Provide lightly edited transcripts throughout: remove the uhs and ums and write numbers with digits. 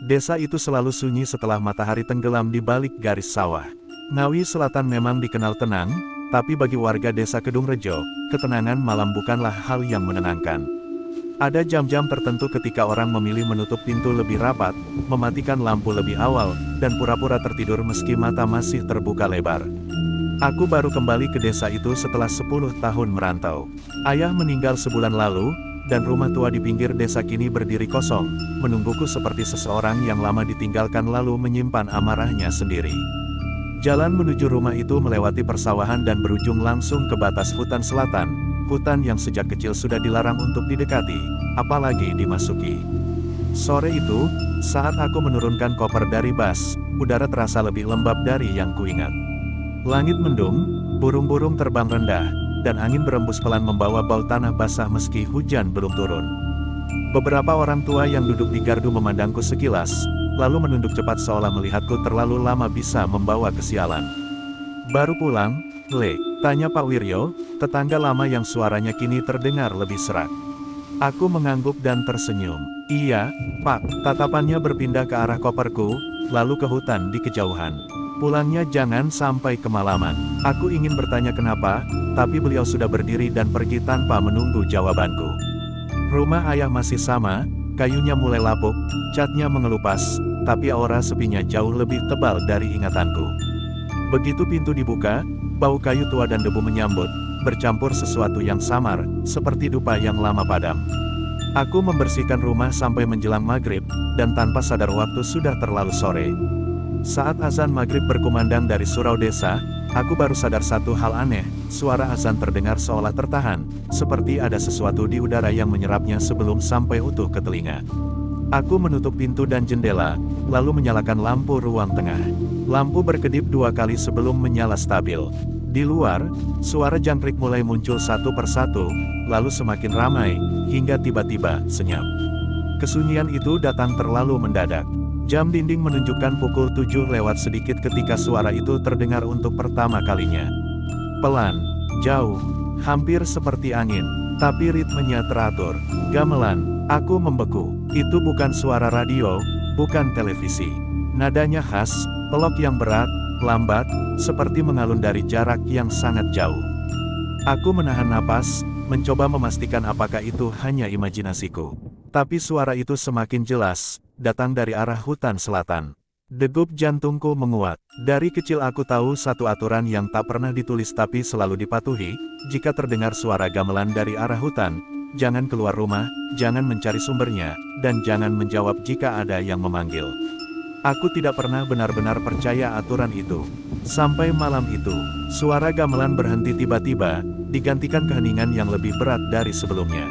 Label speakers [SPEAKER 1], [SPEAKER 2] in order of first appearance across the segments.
[SPEAKER 1] Desa itu selalu sunyi setelah matahari tenggelam di balik garis sawah. Ngawi Selatan memang dikenal tenang, tapi bagi warga desa Kedungrejo, ketenangan malam bukanlah hal yang menenangkan. Ada jam-jam tertentu ketika orang memilih menutup pintu lebih rapat, mematikan lampu lebih awal, dan pura-pura tertidur meski mata masih terbuka lebar. Aku baru kembali ke desa itu setelah 10 tahun merantau. Ayah meninggal sebulan lalu, dan rumah tua di pinggir desa kini berdiri kosong, menungguku seperti seseorang yang lama ditinggalkan lalu menyimpan amarahnya sendiri. Jalan menuju rumah itu melewati persawahan dan berujung langsung ke batas hutan selatan, hutan yang sejak kecil sudah dilarang untuk didekati, apalagi dimasuki. Sore itu, saat aku menurunkan koper dari bas, udara terasa lebih lembab dari yang kuingat. Langit mendung, burung-burung terbang rendah, dan angin berembus pelan membawa bau tanah basah meski hujan belum turun. Beberapa orang tua yang duduk di gardu memandangku sekilas, lalu menunduk cepat seolah melihatku terlalu lama bisa membawa kesialan. "Baru pulang, Le?" tanya Pak Wiryo, tetangga lama yang suaranya kini terdengar lebih serak. Aku mengangguk dan tersenyum. "Iya, Pak." Tatapannya berpindah ke arah koperku, lalu ke hutan di kejauhan. "Pulangnya jangan sampai kemalaman." Aku ingin bertanya kenapa, tapi beliau sudah berdiri dan pergi tanpa menunggu jawabanku. Rumah ayah masih sama, kayunya mulai lapuk, catnya mengelupas, tapi aura sepinya jauh lebih tebal dari ingatanku. Begitu pintu dibuka, bau kayu tua dan debu menyambut, bercampur sesuatu yang samar, seperti dupa yang lama padam. Aku membersihkan rumah sampai menjelang maghrib, dan tanpa sadar waktu sudah terlalu sore. Saat azan maghrib berkumandang dari surau desa, aku baru sadar satu hal aneh, suara azan terdengar seolah tertahan, seperti ada sesuatu di udara yang menyerapnya sebelum sampai utuh ke telinga. Aku menutup pintu dan jendela, lalu menyalakan lampu ruang tengah. Lampu berkedip 2 kali sebelum menyala stabil. Di luar, suara jangkrik mulai muncul satu persatu, lalu semakin ramai, hingga tiba-tiba senyap. Kesunyian itu datang terlalu mendadak. Jam dinding menunjukkan pukul 7 lewat sedikit ketika suara itu terdengar untuk pertama kalinya. Pelan, jauh, hampir seperti angin, tapi ritmenya teratur. Gamelan, aku membeku. Itu bukan suara radio, bukan televisi. Nadanya khas, pelok yang berat, lambat, seperti mengalun dari jarak yang sangat jauh. Aku menahan napas, mencoba memastikan apakah itu hanya imajinasiku. Tapi suara itu semakin jelas, datang dari arah hutan selatan. Degup jantungku menguat. Dari kecil aku tahu satu aturan yang tak pernah ditulis tapi selalu dipatuhi, jika terdengar suara gamelan dari arah hutan, jangan keluar rumah, jangan mencari sumbernya, dan jangan menjawab jika ada yang memanggil. Aku tidak pernah benar-benar percaya aturan itu. Sampai malam itu, suara gamelan berhenti tiba-tiba, digantikan keheningan yang lebih berat dari sebelumnya.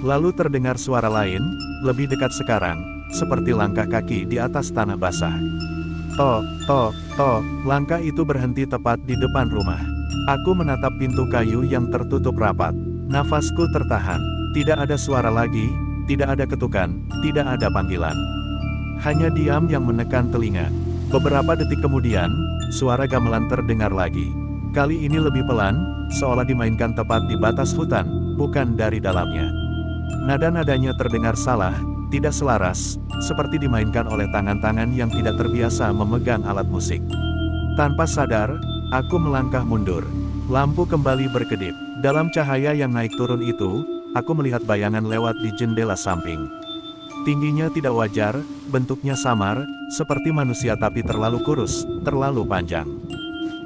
[SPEAKER 1] Lalu terdengar suara lain, lebih dekat sekarang, seperti langkah kaki di atas tanah basah. Tok, tok, tok, langkah itu berhenti tepat di depan rumah. Aku menatap pintu kayu yang tertutup rapat. Nafasku tertahan. Tidak ada suara lagi, tidak ada ketukan, tidak ada panggilan. Hanya diam yang menekan telinga. Beberapa detik kemudian, suara gamelan terdengar lagi. Kali ini lebih pelan, seolah dimainkan tepat di batas hutan, bukan dari dalamnya. Nada-nadanya terdengar salah, tidak selaras, seperti dimainkan oleh tangan-tangan yang tidak terbiasa memegang alat musik. Tanpa sadar, aku melangkah mundur. Lampu kembali berkedip. Dalam cahaya yang naik turun itu, aku melihat bayangan lewat di jendela samping. Tingginya tidak wajar, bentuknya samar, seperti manusia tapi terlalu kurus, terlalu panjang.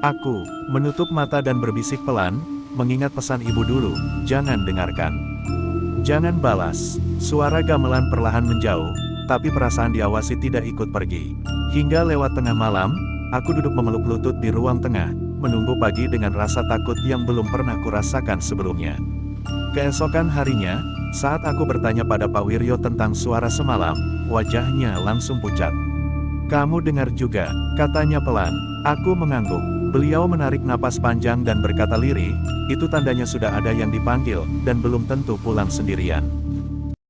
[SPEAKER 1] Aku menutup mata dan berbisik pelan, mengingat pesan ibu dulu, jangan dengarkan. Jangan balas. Suara gamelan perlahan menjauh, tapi perasaan diawasi tidak ikut pergi. Hingga lewat tengah malam, aku duduk memeluk lutut di ruang tengah, menunggu pagi dengan rasa takut yang belum pernah kurasakan sebelumnya. Keesokan harinya, saat aku bertanya pada Pak Wiryo tentang suara semalam, wajahnya langsung pucat. "Kamu dengar juga," katanya pelan. Aku mengangguk. Beliau menarik napas panjang dan berkata lirih, "Itu tandanya sudah ada yang dipanggil, dan belum tentu pulang sendirian."